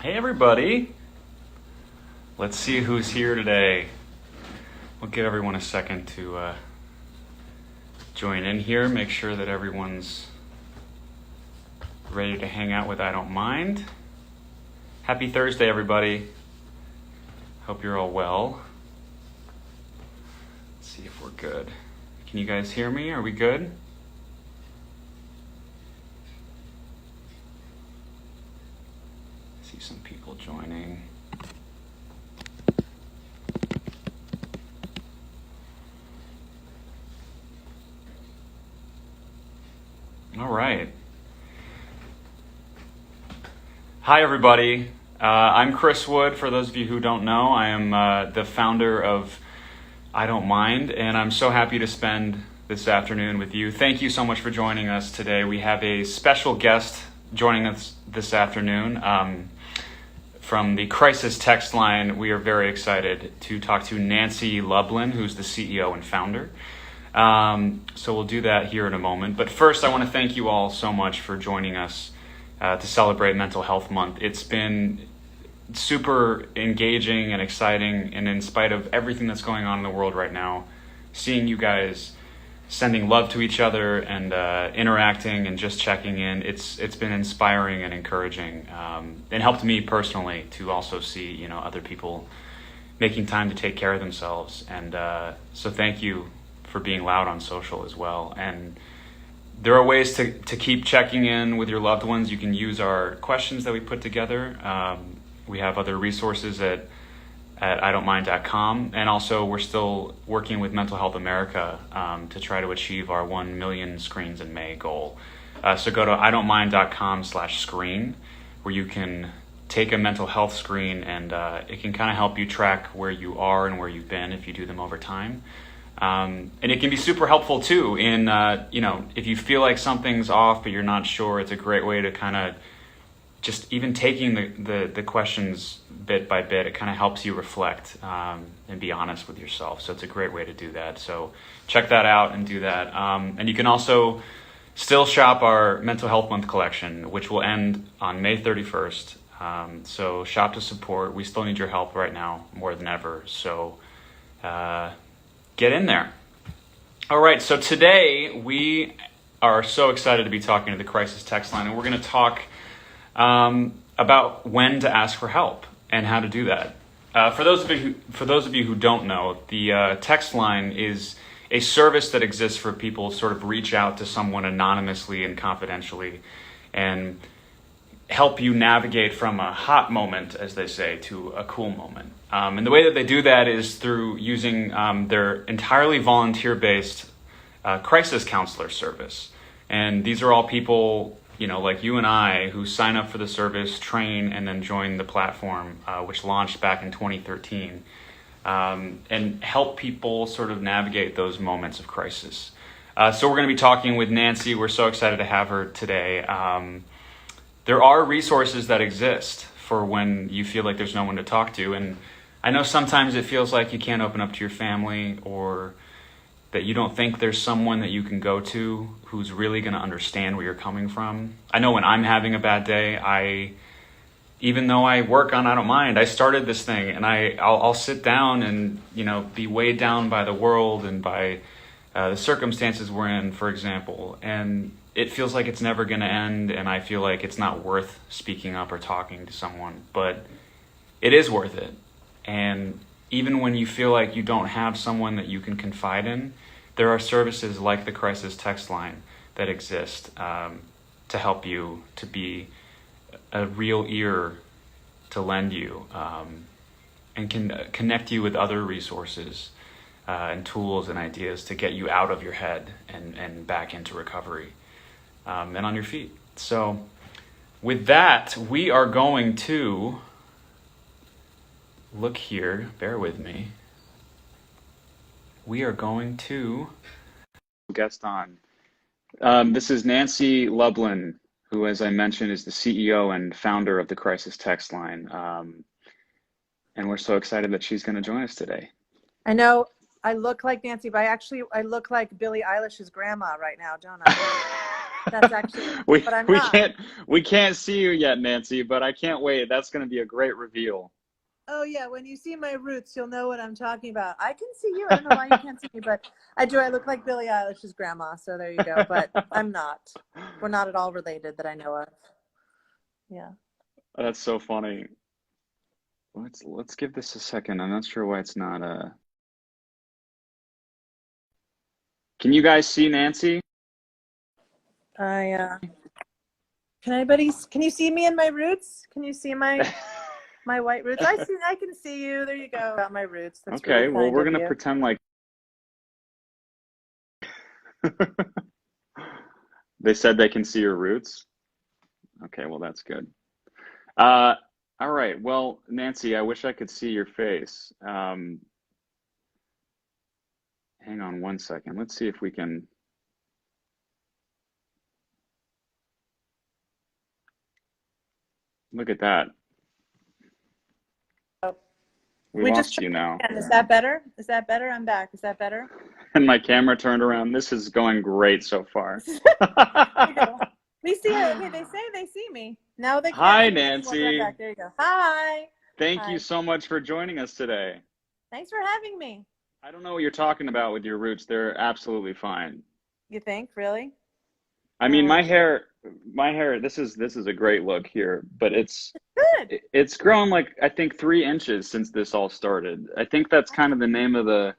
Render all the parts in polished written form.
Hey everybody, let's see who's here today. We'll give everyone a second to join in here, make sure that everyone's ready to hang out with I Don't Mind. Happy Thursday everybody, hope you're all well. Let's see if we're good. Can you guys hear me? Are we good? See some people joining. All right. Hi, everybody. I'm Chris Wood. For those of you who don't know, I am the founder of I Don't Mind, and I'm so happy to spend this afternoon with you. Thank you so much for joining us today. We have a special guest joining us this afternoon. From the Crisis text line, we are very excited to talk to Nancy Lublin, who's the CEO and founder. So we'll do that here in a moment. But first, I want to thank you all so much for joining us to celebrate Mental Health Month. It's been super engaging and exciting, and in spite of everything that's going on in the world right now, seeing you guys sending love to each other and interacting and just checking in, it's been inspiring and encouraging. It helped me personally to also see other people making time to take care of themselves, and so thank you for being loud on social as well. And there are ways to keep checking in with your loved ones. You can use our questions that we put together. We have other resources at IDONTMIND.com, and also we're still working with Mental Health America to try to achieve our 1 million screens in May goal. So go to IDONTMIND.com/screen, where you can take a mental health screen, and it can kind of help you track where you are and where you've been if you do them over time. And it can be super helpful too in, if you feel like something's off but you're not sure, it's a great way to kind of just even taking the questions bit by bit. It kind of helps you reflect and be honest with yourself. So it's a great way to do that. So check that out and do that. And you can also still shop our Mental Health Month collection, which will end on May 31st. So shop to support. We still need your help right now more than ever. So get in there. All right. So today we are so excited to be talking to the Crisis text line, and we're going to talk about when to ask for help and how to do that. For those of you who don't know, the text line is a service that exists for people to sort of reach out to someone anonymously and confidentially and help you navigate from a hot moment, as they say, to a cool moment. And the way that they do that is through using their entirely volunteer-based crisis counselor service. And these are all people like you and I, who sign up for the service, train, and then join the platform, which launched back in 2013, and help people sort of navigate those moments of crisis. So we're going to be talking with Nancy. We're so excited to have her today. There are resources that exist for when you feel like there's no one to talk to. And I know sometimes it feels like you can't open up to your family, or that you don't think there's someone that you can go to who's really going to understand where you're coming from. I know when I'm having a bad day, even though I work on I Don't Mind, I started this thing, and I'll sit down and be weighed down by the world and by the circumstances we're in, for example, and it feels like it's never going to end, and I feel like it's not worth speaking up or talking to someone, but it is worth it. And even when you feel like you don't have someone that you can confide in, there are services like the Crisis text line that exist to help you, to be a real ear to lend you, and can connect you with other resources and tools and ideas to get you out of your head and back into recovery and on your feet. So with that, we are going to look here, bear with me. We are going to guest on. This is Nancy Lublin, who, as I mentioned, is the CEO and founder of the Crisis text line. And we're so excited that she's going to join us today. I know I look like Nancy, but I look like Billie Eilish's grandma right now, don't I? That's actually, we but I'm we not. can't we can't see you yet, Nancy, but I can't wait. That's going to be a great reveal. Oh yeah, when you see my roots, you'll know what I'm talking about. I can see you. I don't know why you can't see me, but I do. I look like Billie Eilish's grandma, so there you go. But I'm not. We're not at all related that I know of. Yeah. That's so funny. Let's give this a second. I'm not sure why it's not Can you guys see Nancy? I can you see me in my roots? Can you see my white roots? I can see you. There you go. Got my roots. That's really Okay, well, kind we're of gonna you. pretend like they said they can see your roots. Okay, well, that's good. Uh, all right. Well, Nancy, I wish I could see your face. Hang on one second. Let's see if we can. Look at that. Oh, We we just lost you tried now. again. Is that better? Is that better? I'm back. Is that better? And my camera turned around. This is going great so far. There you go. We see her. Okay, they say they see me. Now they can't Hi, see me anymore. I'm Nancy. back. There you go. Hi. Thank you Hi. so much for joining us today. Thanks for having me. I don't know what you're talking about with your roots. They're absolutely fine. You think? Really? I mean, my hair, this is a great look here, but Good. it's grown like I think 3 inches since this all started. I think that's kind of the name of the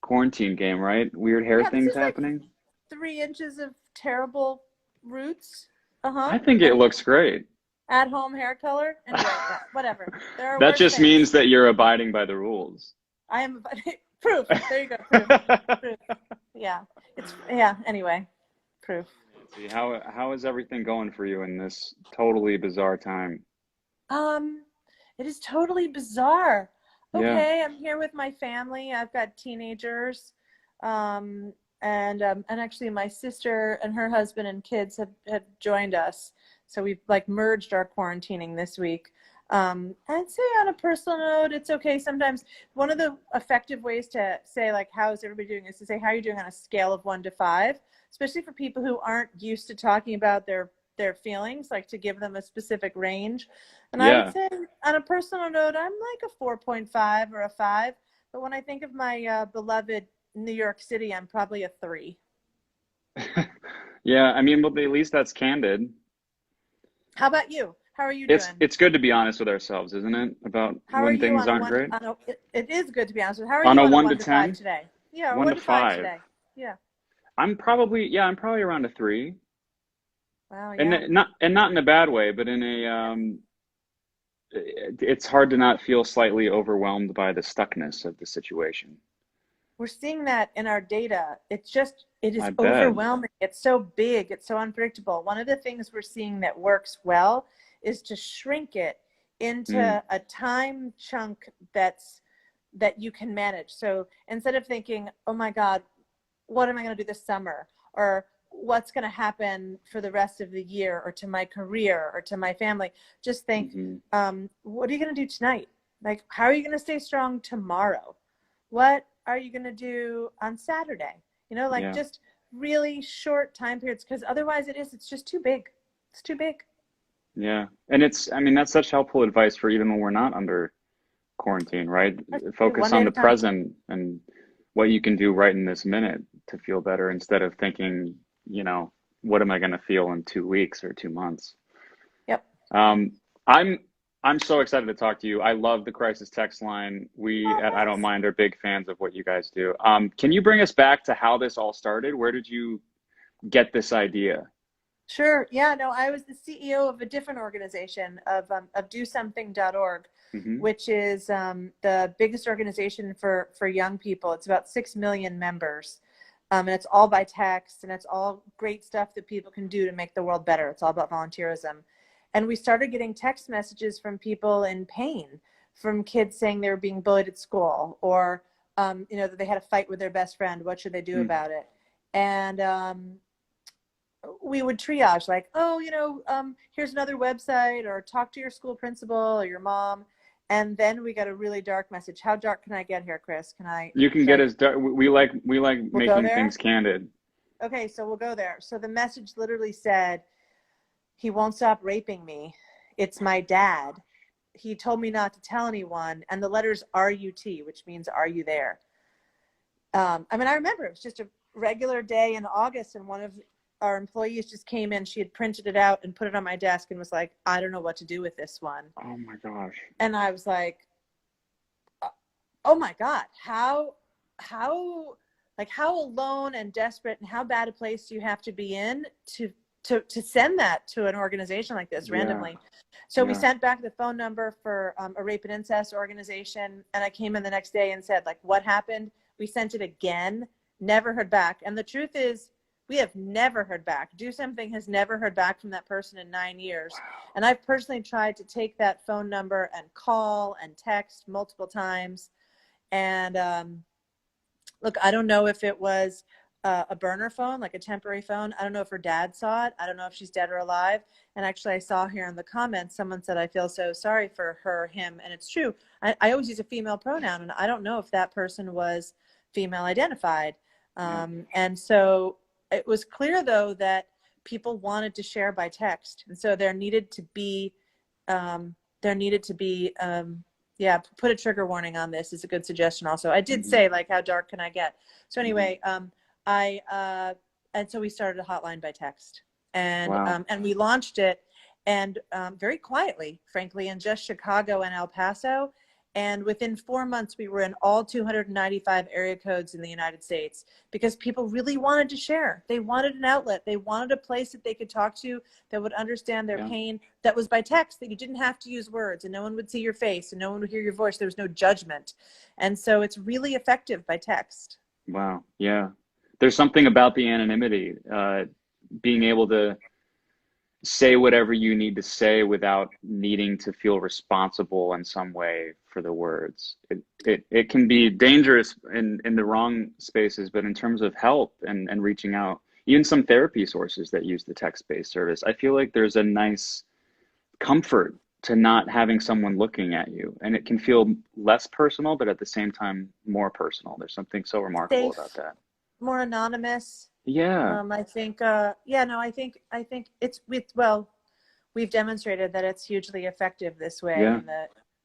quarantine game, right? Weird hair Yeah, this things is like happening. 3 inches of terrible roots. I think it And looks great. at-home hair color. Anyway, yeah, whatever. There are That worse just things. means that you're abiding by the rules. I am proof. There you go. Proof. Proof. Yeah. Anyway, proof. Nancy, how is everything going for you in this totally bizarre time? Um, it is totally bizarre. Yeah, Okay, I'm here with my family. I've got teenagers. And actually my sister and her husband and kids have joined us. So we've like merged our quarantining this week. I'd say on a personal note, it's okay. Sometimes one of the effective ways to say like, how is everybody doing is to say, how are you doing on a scale of 1 to 5, especially for people who aren't used to talking about their feelings, like to give them a specific range. And I would yeah. say on a personal note, I'm like a 4.5 or a 5. But when I think of my beloved New York City, I'm probably a 3. Yeah, I mean, well, at least that's candid. How about you? How are you It's doing? it's good to be honest with ourselves, isn't it? About How are when you things on a aren't one? great. It is good to be honest with you. How are On you a on a one to 1 to 5 ten, today? Yeah, or one to 1 to 5 five. today. Yeah. I'm probably around a 3, Wow. and Yeah. not in a bad way, but in a it's hard to not feel slightly overwhelmed by the stuckness of the situation. We're seeing that in our data. It is I bet. overwhelming. It's so big. It's so unpredictable. One of the things we're seeing that works well is to shrink it Mm, into a time chunk that you can manage. So instead of thinking, oh my God, what am I going to do this summer? Or what's going to happen for the rest of the year or to my career or to my family? Just think, hmm what are you going to do tonight? Like, how are you going to stay strong tomorrow? What are you going to do on Saturday? Like Yeah, just really short time periods, because otherwise it's just too big. It's too big. yeah. And I mean, that's such helpful advice for even when we're not under quarantine, right? Focus One day on at the a time. present and what you can do right in this minute to feel better instead of thinking, you know, what am I going to feel in 2 weeks or 2 months? Yep. Um, I'm I'm so excited to talk to you. I love the crisis text line. We Oh, at I Don't thanks. Mind are big fans of what you guys do. Can you bring us back to how this all started? Where did you get this idea? Sure. Yeah, no, I was the CEO of a different organization of DoSomething.org, Hmm. which is the biggest organization for young people. It's about 6 million members. And it's all by text, and it's all great stuff that people can do to make the world better. It's all about volunteerism. And we started getting text messages from people in pain, from kids saying they were being bullied at school, or that they had a fight with their best friend. What should they do about it? And we would triage like, oh, here's another website, or talk to your school principal or your mom. And then we got a really dark message. How dark can I get here, Chris? You can Should get I, as dark. We like we'll go making things there? candid. Okay, so we'll go there. So the message literally said, he won't stop raping me. It's my dad. He told me not to tell anyone. And the letters R-U-T, which means, are you there? I mean, I remember it was just a regular day in August, and one of our employees just came in. She had printed it out and put it on my desk and was like, I don't know what to do with this one. Oh my gosh. And I was like, oh my God, how alone and desperate and how bad a place do you have to be in to send that to an organization like this randomly? Yeah. So we sent back the phone number for a rape and incest organization. And I came in the next day and said, like, what happened? We sent it again, never heard back. And the truth is, we have never heard back. Do Something has never heard back from that person in 9 years. Wow. And I've personally tried to take that phone number and call and text multiple times. And look, I don't know if it was a burner phone, like a temporary phone. I don't know if her dad saw it. I don't know if she's dead or alive. And actually, I saw here in the comments, someone said, I feel so sorry for her, him. And it's true. I always use a female pronoun, and I don't know if that person was female identified. And so it was clear, though, that people wanted to share by text. And so there needed to be, yeah, put a trigger warning on this is a good suggestion also. I did say, like, how dark can I get? So anyway, and so we started a hotline by text, and and we launched it, and very quietly, frankly, in just Chicago and El Paso. And within 4 months, we were in all 295 area codes in the United States, because people really wanted to share. They wanted an outlet. They wanted a place that they could talk to that would understand their pain, that was by text, that you didn't have to use words, and no one would see your face and no one would hear your voice. There was no judgment. And so it's really effective by text. Wow. Yeah. There's something about the anonymity, being able to say whatever you need to say without needing to feel responsible in some way for the words. It can be dangerous in the wrong spaces, but in terms of help and reaching out, even some therapy sources that use the text-based service, I feel like there's a nice comfort to not having someone looking at you, and it can feel less personal, but at the same time more personal. There's something so remarkable about that. More anonymous. Yeah. I think, I think it's we've demonstrated that it's hugely effective this way.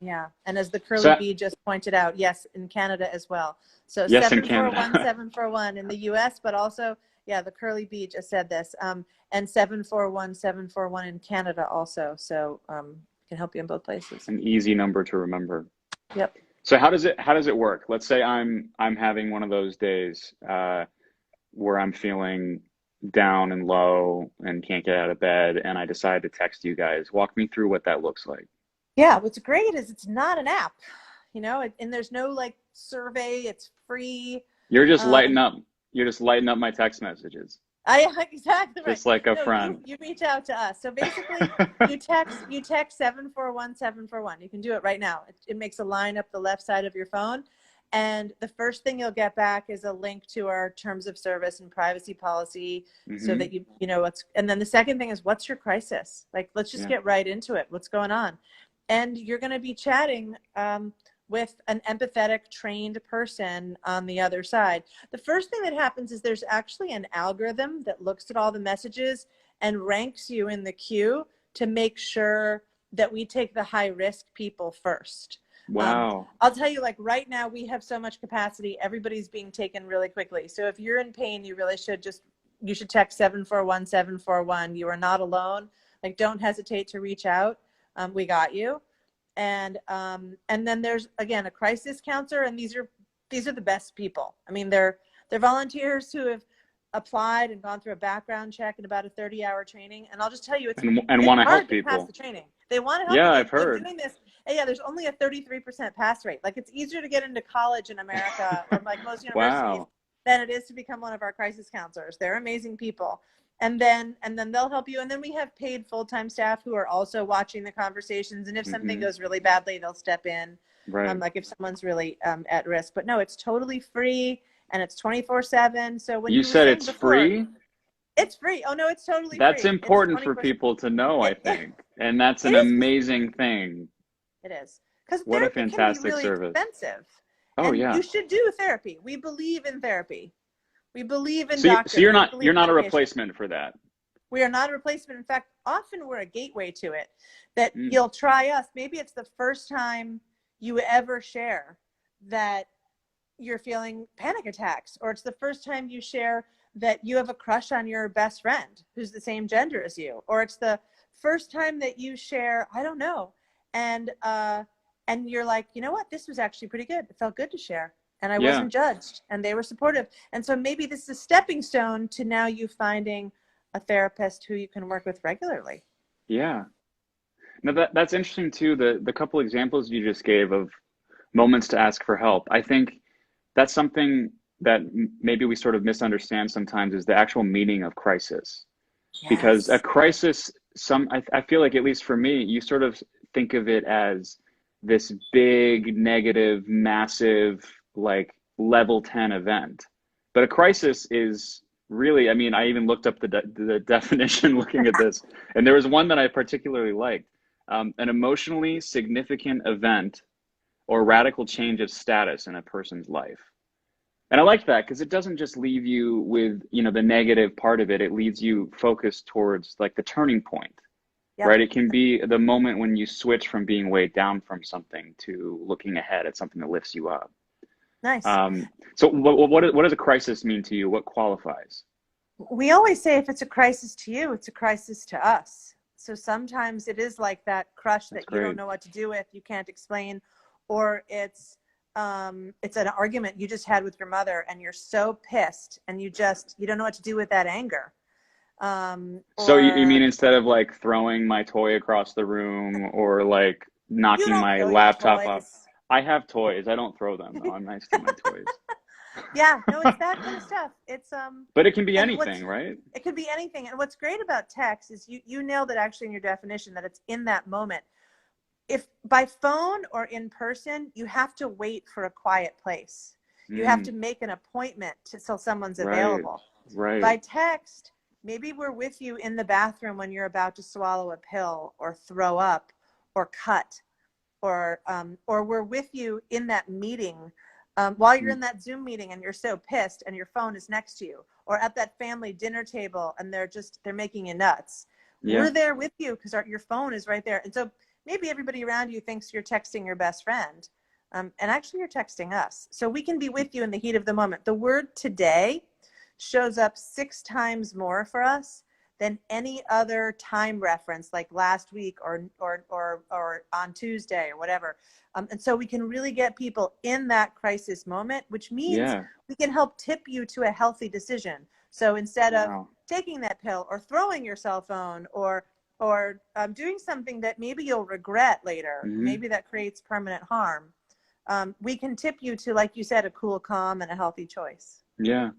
Yeah. And as the Curly Bee just pointed out, yes, in Canada as well. So yes, 741-741 in the US, but also, the Curly Bee just said this, and 741-741 in Canada also. So can help you in both places. An easy number to remember. Yep. So how does it work? Let's say I'm having one of those days where I'm feeling down and low and can't get out of bed, and I decide to text you guys. Walk me through what that looks like. Yeah, what's great is it's not an app, and there's no like survey. It's free. You're just lighting up. You're just lighting up my text messages. Exactly right. Just like a friend. You reach out to us. So basically, you text 741-741. You can do it right now. It makes a line up the left side of your phone. And the first thing you'll get back is a link to our terms of service and privacy policy, so that you know what's, and then the second thing is, what's your crisis? Like, let's just get right into it. What's going on? And you're going to be chatting with an empathetic, trained person on the other side. The first thing that happens is there's actually an algorithm that looks at all the messages and ranks you in the queue to make sure that we take the high risk people first. Wow. I'll tell you, like, right now we have so much capacity. Everybody's being taken really quickly. So if you're in pain, you really should you should text 741-741. You are not alone. Like, don't hesitate to reach out. We got you. And then there's, again, a crisis counselor, and these are the best people. I mean, they're volunteers who have applied and gone through a background check and about a 30-hour training. And I'll just tell you, it's want to help people pass the training. They want to help. Yeah, I've heard. Doing this. Yeah, there's only a 33% pass rate. Like, it's easier to get into college in America, or like most universities, than it is to become one of our crisis counselors. They're amazing people. And then they'll help you. And then we have paid full-time staff who are also watching the conversations. And if something goes really badly, they'll step in. Right. Like if someone's really at risk. But no, it's totally free, and it's 24/7. So when you said it's free? It's free. Oh no, it's totally free. That's important for people to know, I think. And that's an amazing thing. It is. Because what a fantastic can be really service. Expensive. Oh, and yeah. You should do therapy. We believe in therapy. We believe in So, doctors. you're We not believe in a patients. replacement for that. We are not a replacement. In fact, often we're a gateway to it, that Mm. you'll try us. Maybe it's the first time you ever share that you're feeling panic attacks, or it's the first time you share that you have a crush on your best friend who's the same gender as you, or it's the first time that you share, I don't know, and you're like, you know what, this was actually pretty good. It felt good to share, and I wasn't judged, and they were supportive. And so maybe this is a stepping stone to now you finding a therapist who you can work with regularly. Yeah. No, that's interesting too. The couple examples you just gave of moments to ask for help. I think that's something that maybe we sort of misunderstand sometimes, is the actual meaning of crisis. Because a Yes. crisis, I feel like, at least for me, you sort of think of it as this big, negative, massive, like level 10 event. But a crisis is really, I mean, I even looked up the definition looking at this, and there was one that I particularly liked. An emotionally significant event or radical change of status in a person's life. And I like that because it doesn't just leave you with, the negative part of it. It leads you focused towards like the turning point, Yep. right? It can be the moment when you switch from being weighed down from something to looking ahead at something that lifts you up. Nice. So what does a crisis mean to you? What qualifies? We always say if it's a crisis to you, it's a crisis to us. So sometimes it is like that crush That's that you don't great. know what to do with, you can't explain, or it's an argument you just had with your mother and you're so pissed and you don't know what to do with that anger. So you Or mean instead of like throwing my toy across the room or like you knocking don't my throw your laptop off? toys. I have toys. I don't throw them though. I'm nice to my toys. Yeah, no, it's that kind of stuff. It's But it can be and anything, right? it could be anything. And what's great about text is you nailed it actually in your definition, that it's in that moment. If by phone or in person, you have to wait for a quiet place. You have Mm, to make an appointment till someone's right, available. right. By text, maybe we're with you in the bathroom when you're about to swallow a pill or throw up or cut, or we're with you in that meeting while you're Mm, in that Zoom meeting and you're so pissed and your phone is next to you, or at that family dinner table and they're making you nuts. yeah, We're there with you because your phone is right there. And so maybe everybody around you thinks you're texting your best friend, and actually you're texting us. So we can be with you in the heat of the moment. The word today shows up 6 times more for us than any other time reference, like last week or on Tuesday or whatever. And so we can really get people in that crisis moment, which means yeah. we can help tip you to a healthy decision. So instead of Wow. taking that pill or throwing your cell phone or doing something that maybe you'll regret later, Hmm. maybe that creates permanent harm, we can tip you to, like you said, a cool, calm, and a healthy choice. Yeah.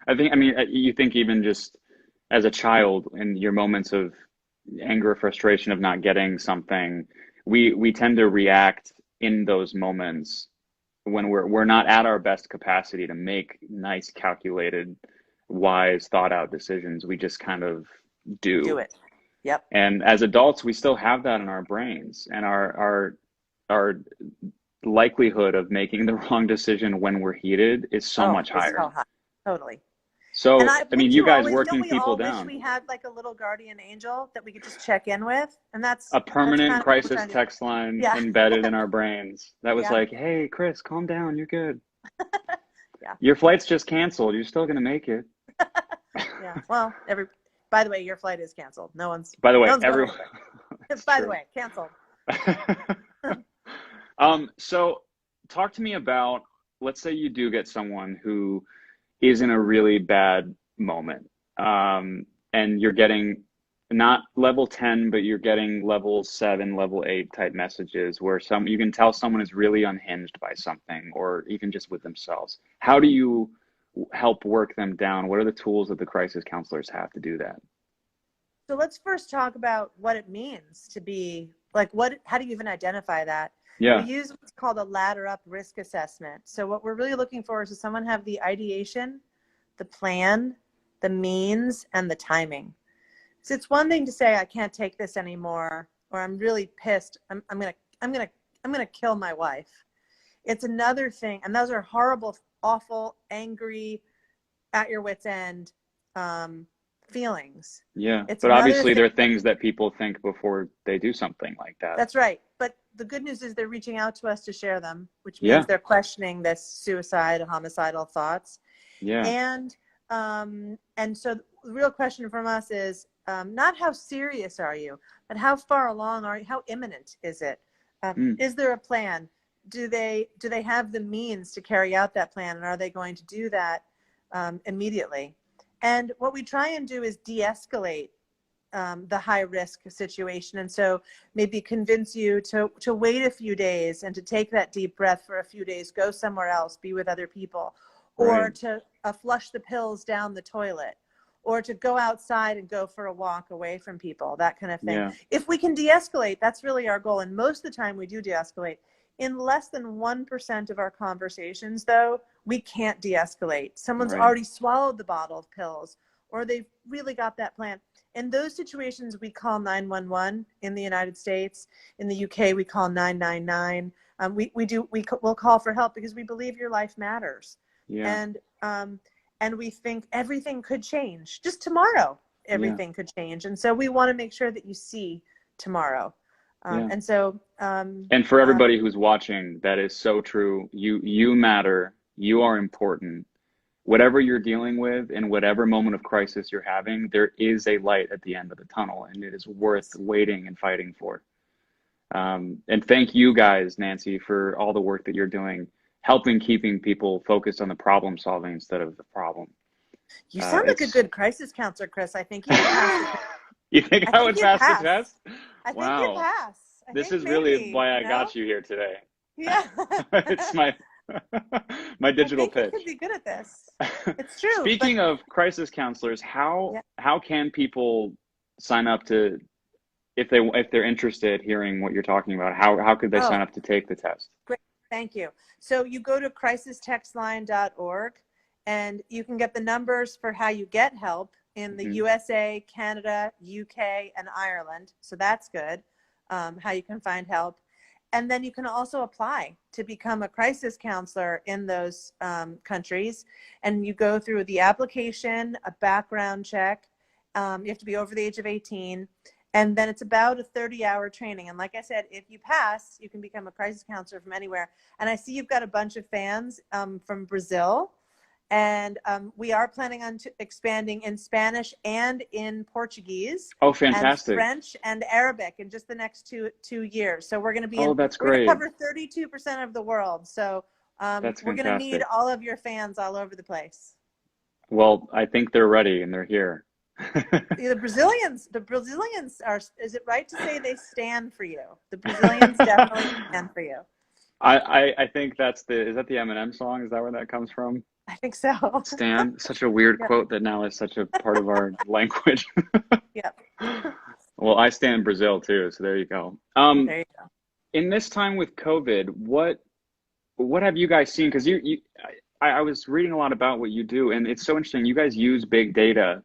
I mean, you think even just as a child in your moments of anger or frustration of not getting something, we tend to react in those moments when we're not at our best capacity to make nice, calculated, wise, thought out decisions. We just kind of Do do. it. Yep. And as adults, we still have that in our brains, and our likelihood of making the wrong decision when we're heated is so Oh, much it's higher. so high. Totally. And So, I I mean, wouldn't you you guys always, working don't we people all wish down, we had like a little guardian angel that we could just check in with? And a that's permanent kind of what we're crisis trying to do. text line Yeah. embedded in our brains that was Yeah. like, hey, Chris, calm down. You're good. Yeah. Your flight's just canceled. You're still going to make it. Yeah. Well, by the way, your flight is canceled. No one's By the way, going everyone, anywhere. it's By the true. way, canceled. So talk to me about, let's say you do get someone who is in a really bad moment, and you're getting not level 10, but you're getting level 7, level 8 type messages where you can tell someone is really unhinged by something or even just with themselves. How do you help work them down? What are the tools that the crisis counselors have to do that? So let's first talk about what it means to be like, how do you even identify that? We Yeah. use what's called a ladder up risk assessment. So what we're really looking for is, does someone have the ideation, the plan, the means, and the timing? So it's one thing to say, I can't take this anymore, or I'm really pissed. I'm gonna kill my wife. It's another thing, and those are horrible, awful, angry, at your wit's end feelings. Yeah. It's But another obviously thing. there are things that people think before they do something like that. That's right. But the good news is they're reaching out to us to share them, which Yeah. means they're questioning this suicide, homicidal thoughts. Yeah. And so the real question from us is not how serious are you, but how far along are you? How imminent is it? Is there a plan? Do they have the means to carry out that plan, and are they going to do that immediately? And what we try and do is de-escalate the high risk situation, and so maybe convince you to wait a few days and to take that deep breath for a few days, go somewhere else, be with other people, or Right. to flush the pills down the toilet, or to go outside and go for a walk away from people, that kind of thing. Yeah. If we can de-escalate, that's really our goal, and most of the time we do de-escalate. In less than 1% of our conversations, though, we can't de-escalate. Someone's Right. already swallowed the bottle of pills, or they've really got that plan. In those situations, we call 911 in the United States. In the UK, we call 999. We'll call for help because we believe your life matters. Yeah. And we think everything could change. Just tomorrow, everything could change. And so we want to make sure that you see tomorrow. And so, and for everybody who's watching, that is so true. You matter. You are important. Whatever you're dealing with, in whatever moment of crisis you're having, there is a light at the end of the tunnel, and it is worth waiting and fighting for. And thank you guys, Nancy, for all the work that you're doing, keeping people focused on the problem solving instead of the problem. You sound like a good crisis counselor, Chris. I think you passed. You think I would pass the test? I think you pass. This is really why I got you here today. Yeah. It's my digital pitch. You could be good at this. It's true. Speaking of crisis counselors, how can people sign up to, if they're interested hearing what you're talking about, how could they sign up to take the test? Great. Thank you. So you go to crisistextline.org and you can get the numbers for how you get help in the USA, Canada, UK, and Ireland. So that's good, how you can find help. And then you can also apply to become a crisis counselor in those countries. And you go through the application, a background check. You have to be over the age of 18. And then it's about a 30-hour training. And like I said, if you pass, you can become a crisis counselor from anywhere. And I see you've got a bunch of fans from Brazil. And we are planning on expanding in Spanish and in Portuguese. Oh, fantastic. And French and Arabic in just the next two years. So we're going to be that's great. We're going to cover 32% of the world. So we're going to need all of your fans all over the place. Well, I think they're ready and they're here. The Brazilians are, is it right to say they stand for you? The Brazilians definitely stand for you. I think is that the Eminem song? Is that where that comes from? I think so. Stand, such a weird quote that now is such a part of our language. Yep. Well, I stand Brazil too, so there you go. There you go. In this time with COVID, what have you guys seen? Because I was reading a lot about what you do, and it's so interesting. You guys use big data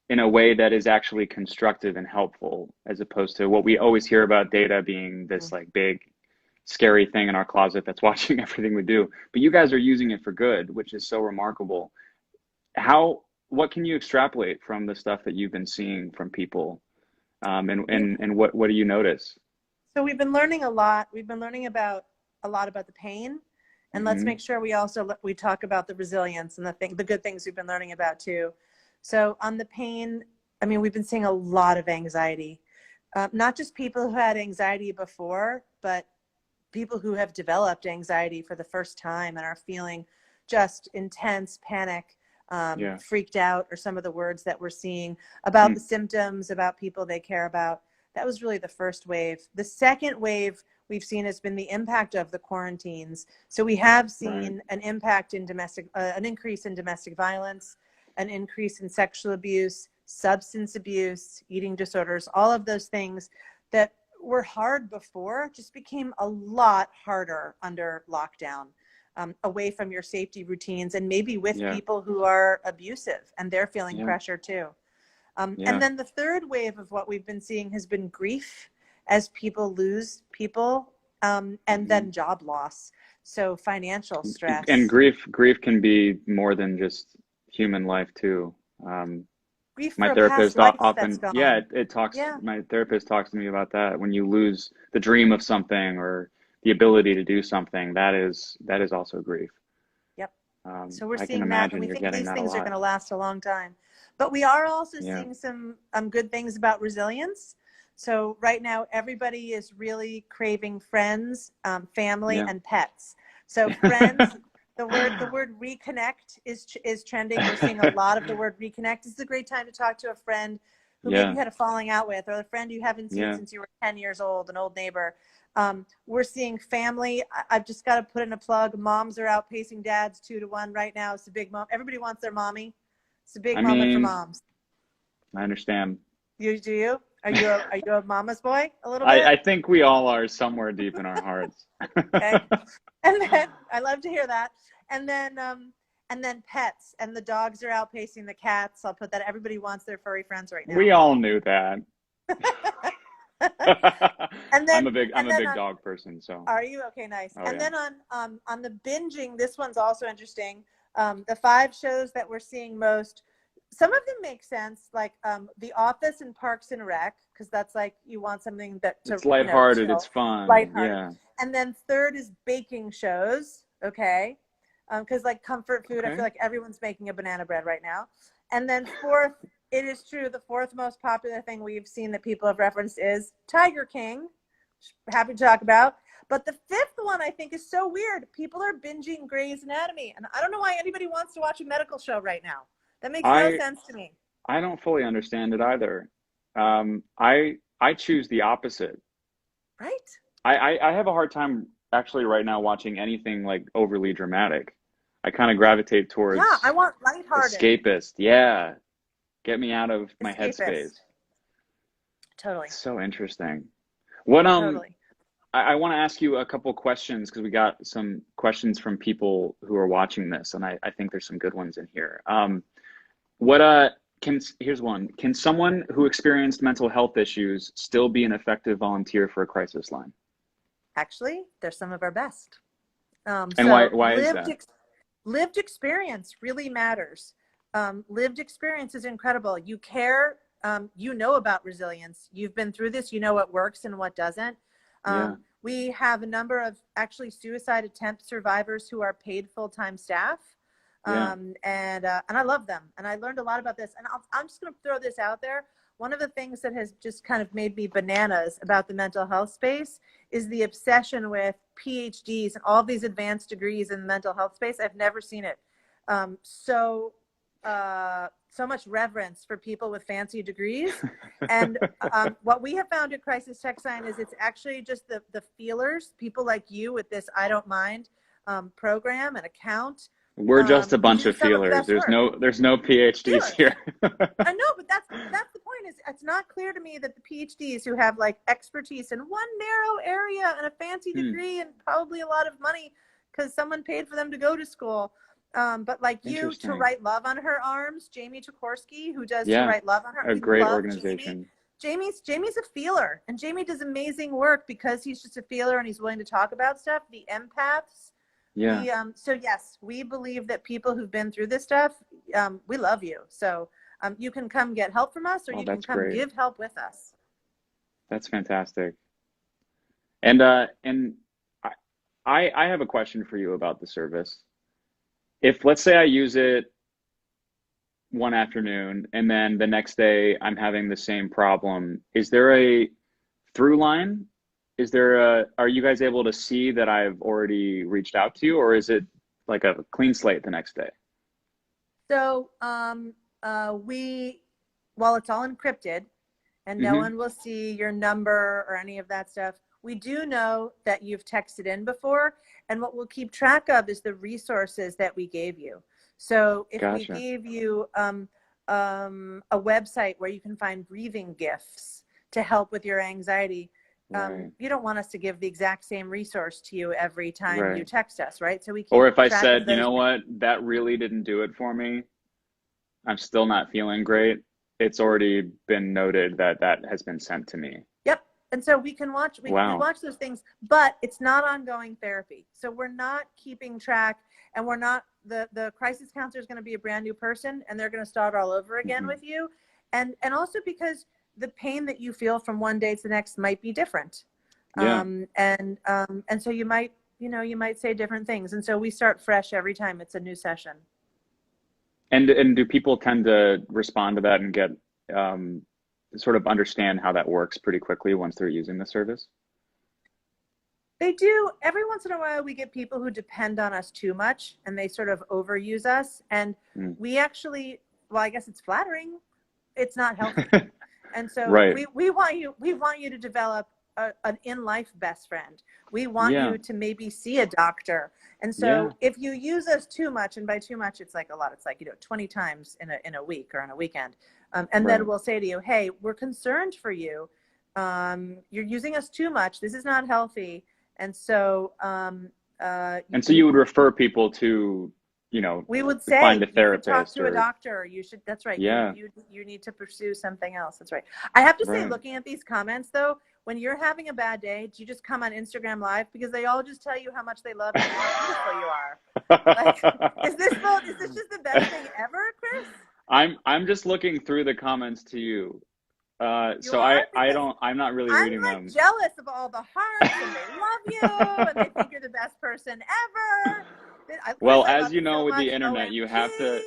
in a way that is actually constructive and helpful, as opposed to what we always hear about data being this like big scary thing in our closet that's watching everything we do. But you guys are using it for good, which is so remarkable. What can you extrapolate from the stuff that you've been seeing from people? And what do you notice? So we've been learning a lot. We've been learning a lot about the pain, and let's make sure we talk about the resilience and the good things we've been learning about too. So on the pain, I mean, we've been seeing a lot of anxiety, not just people who had anxiety before, but people who have developed anxiety for the first time and are feeling just intense panic, freaked out, or some of the words that we're seeing about the symptoms, about people they care about. That was really the first wave. The second wave we've seen has been the impact of the quarantines. So we have seen an impact in an increase in domestic violence, an increase in sexual abuse, substance abuse, eating disorders, all of those things that were hard before just became a lot harder under lockdown, away from your safety routines and maybe with people who are abusive and they're feeling pressure too. And then the third wave of what we've been seeing has been grief as people lose people, and then job loss. So financial stress. And grief can be more than just human life too. Grief My for a past therapist life that's often, yeah, gone. it talks, Yeah. my therapist talks to me about that. When you lose the dream of something or the ability to do something, that is also grief. Yep. So we're I can seeing that, and imagine we you're think getting these that a things are lot. going to last a long time. But we are also Yeah. seeing some good things about resilience. So right now, everybody is really craving friends, family, Yeah. and pets. So friends, the word reconnect is trending. We're seeing a lot of the word reconnect. This is a great time to talk to a friend who maybe Yeah. you had a falling out with, or a friend you haven't seen Yeah. since you were 10 years old, an old neighbor. We're seeing family. I've just got to put in a plug. Moms are outpacing dads 2-1 right now. It's a big moment. Everybody wants their mommy. It's a big I moment for mean, moms. I understand. You do you? Are you a mama's boy a little bit? I think we all are somewhere deep in our hearts. Okay. And then I love to hear that. And then pets, and the dogs are outpacing the cats. I'll put that. Everybody wants their furry friends right now. We all knew that. And I'm then a big and then dog person, so. are you okay? Nice. Oh And yeah. then on the binging, this one's also interesting. The 5 shows that we're seeing most, some of them make sense, like The Office and Parks and Rec, because that's like you want something that to It's lighthearted, it's chill, fun. lighthearted. Yeah. And then third is baking shows, okay, because like comfort food, I Okay. feel like everyone's making a banana bread right now. And then fourth, it is true, the fourth most popular thing we've seen that people have referenced is Tiger King. Happy to talk about. But the fifth one I think is so weird. People are binging Grey's Anatomy, and I don't know why anybody wants to watch a medical show right now. That makes no I sense to me. I don't fully understand it either. I choose the opposite. Right? I have a hard time actually right now watching anything like overly dramatic. I kind of gravitate Yeah, I towards want lighthearted. escapist. Yeah. Get me out of my headspace. Escapist. Totally. It's so interesting. What Totally. I want to ask you a couple questions because we got some questions from people who are watching this, and I think there's some good ones in here. What here's one. Can someone who experienced mental health issues still be an effective volunteer for a crisis line? Actually, they're some of our best. And So why is that? lived experience really matters. Lived experience is incredible. You care. You know about resilience. You've been through this. You know what works and what doesn't. Yeah. We have a number of actually suicide attempt survivors who are paid full-time staff. Yeah. And I love them. And I learned a lot about this. And I'm just going to throw this out there. One of the things that has just kind of made me bananas about the mental health space is the obsession with PhDs and all these advanced degrees in the mental health space. I've never seen it. So much reverence for people with fancy degrees. And what we have found at Crisis TextLine is it's actually just the feelers, people like you with this I Don't Mind program and account. We're just a Who bunch do of some of the feelers. best work. There's no PhDs Feelers. here. I know, but that's the point. Is it's not clear to me that the PhDs who have like expertise in one narrow area and a fancy degree and probably a lot of money because someone paid for them to go to school. But like you, To Write Love on Her Arms, Jamie Tukorski, who does To Write Love on Her Arms. A great organization. Jamie's a feeler, and Jamie does amazing work because he's just a feeler and he's willing to talk about stuff. The empaths. Yeah. So yes, we believe that people who've been through this stuff, we love you. So you can come get help from us, or you can come give help with us. That's fantastic. And I have a question for you about the service. If let's say I use it one afternoon and then the next day I'm having the same problem, is there a through line? Are you guys able to see that I've already reached out to you, or is it like a clean slate the next day? So while it's all encrypted and no one will see your number or any of that stuff, we do know that you've texted in before, and what we'll keep track of is the resources that we gave you. So if we gave you a website where you can find breathing gifts to help with your anxiety, you don't want us to give the exact same resource to you every time you text us, right? So we keep Or if I track said, of you those know things. what, that really didn't do it for me, I'm still not feeling great, it's already been noted that that has been sent to me. Yep. And so we can watch, we watch those things, but it's not ongoing therapy. So we're not keeping track, and we're not, the crisis counselor is going to be a brand new person, and they're going to start all over again with you. And also because the pain that you feel from one day to the next might be different. And so you might, you might say different things. And so we start fresh every time it's a new session. And do people tend to respond to that and get, sort of understand how that works pretty quickly once they're using the service? They do. Every once in a while, we get people who depend on us too much, and they sort of overuse us. And we actually, well, I guess it's flattering. It's not healthy. And so we want you to develop an in-life best friend. We want you to maybe see a doctor. And so if you use us too much, and by too much, it's like a lot, it's like, 20 times in a week or on a weekend. And then we'll say to you, hey, we're concerned for you. You're using us too much. This is not healthy. And so, so you would refer people to, we would say, find a therapist, talk to a doctor. You should, that's right. Yeah. You need to pursue something else. That's right. I have to say, looking at these comments though, when you're having a bad day, do you just come on Instagram Live? Because they all just tell you how much they love you and how beautiful you are. Like, is this just the best thing ever, Chris? I'm just looking through the comments to you. So I'm not really reading them. I'm jealous of all the hearts, and they love you, and they think you're the best person ever. Well, as you know, with the internet, you have to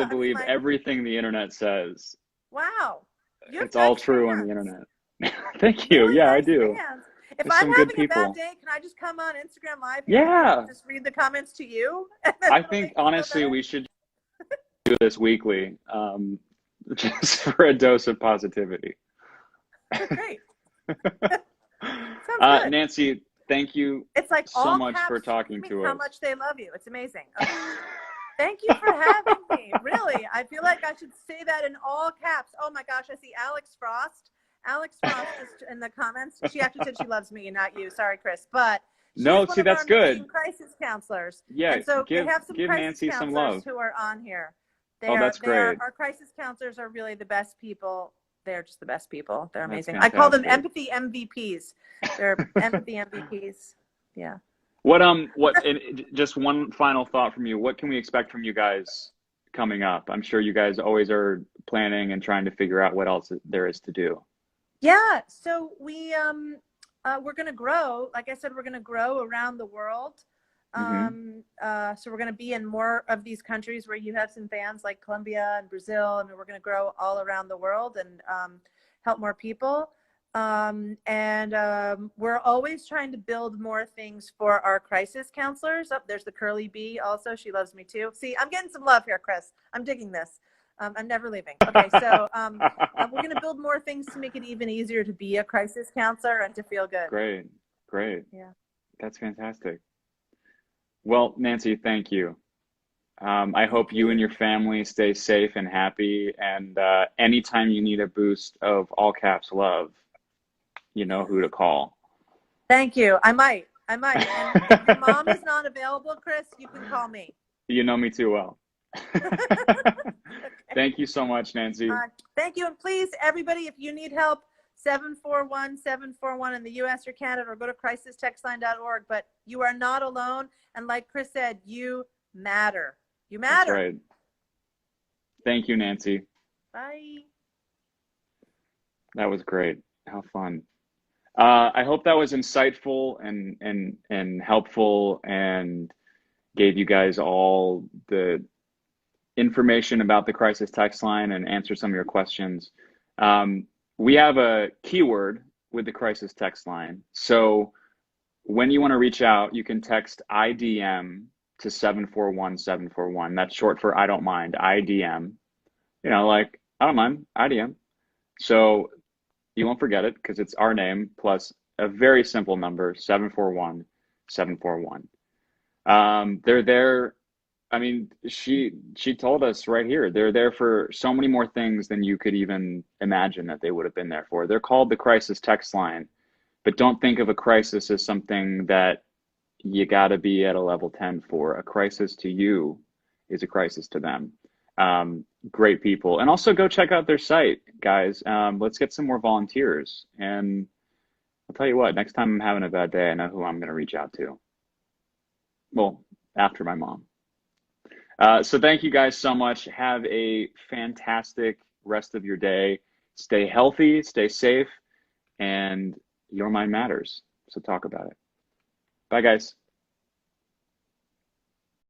believe everything the internet says. Wow. It's all true on the internet. Thank you. Yeah, I do. If I'm having a bad day, can I just come on Instagram Live and just read the comments to you? I think, honestly, we should do this weekly, just for a dose of positivity. Great. Sounds good. Nancy, thank you so much for talking to us. How much they love you. It's amazing. Okay. Thank you for having me. Really, I feel like I should say that in all caps. Oh my gosh, I see Alex Frost. Alex Frost is in the comments. She actually said she loves me, not you. Sorry, Chris. But no, see, that's good. Crisis counselors. Yeah, and so we have some give crisis Nancy some love. Who are on here. That's great. Our crisis counselors are really the best people. They're just the best people. They're amazing. I call them empathy MVPs. They're empathy MVPs. Yeah. Just one final thought from you. What can we expect from you guys coming up? I'm sure you guys always are planning and trying to figure out what else there is to do. Yeah. So we're going to grow. Like I said, we're going to grow around the world. So we're going to be in more of these countries where you have some fans, like Colombia and Brazil. I mean, we're going to grow all around the world and help more people. We're always trying to build more things for our crisis counselors. There's the curly bee also. She loves me too. See, I'm getting some love here, Chris. I'm digging this. I'm never leaving. Okay, so we're going to build more things to make it even easier to be a crisis counselor and to feel good. Great. Yeah. That's fantastic. Well, Nancy, thank you. I hope you and your family stay safe and happy. And anytime you need a boost of all caps love, you know who to call. Thank you. I might. And if your mom is not available, Chris, you can call me. You know me too well. Thank you so much, Nancy. Thank you. And please, everybody, if you need help, 741-741 in the US or Canada, or go to crisistextline.org. But you are not alone. And like Chris said, you matter. You matter. That's right. Thank you, Nancy. Bye. That was great. How fun. I hope that was insightful and helpful and gave you guys all the information about the crisis text line and answer some of your questions. We have a keyword with the crisis text line. So when you want to reach out, you can text IDM to 741-741. That's short for I don't mind, IDM. Like I don't mind, IDM. So you won't forget it because it's our name plus a very simple number, 741-741. They're there. I mean, she told us right here, they're there for so many more things than you could even imagine that they would have been there for. They're called the crisis text line, but don't think of a crisis as something that you got to be at a level 10 for. A crisis to you is a crisis to them. Great people. And also go check out their site, guys. Let's get some more volunteers and I'll tell you what, next time I'm having a bad day, I know who I'm going to reach out to. Well, after my mom. So thank you guys so much. Have a fantastic rest of your day. Stay healthy, stay safe, and your mind matters. So talk about it. Bye, guys.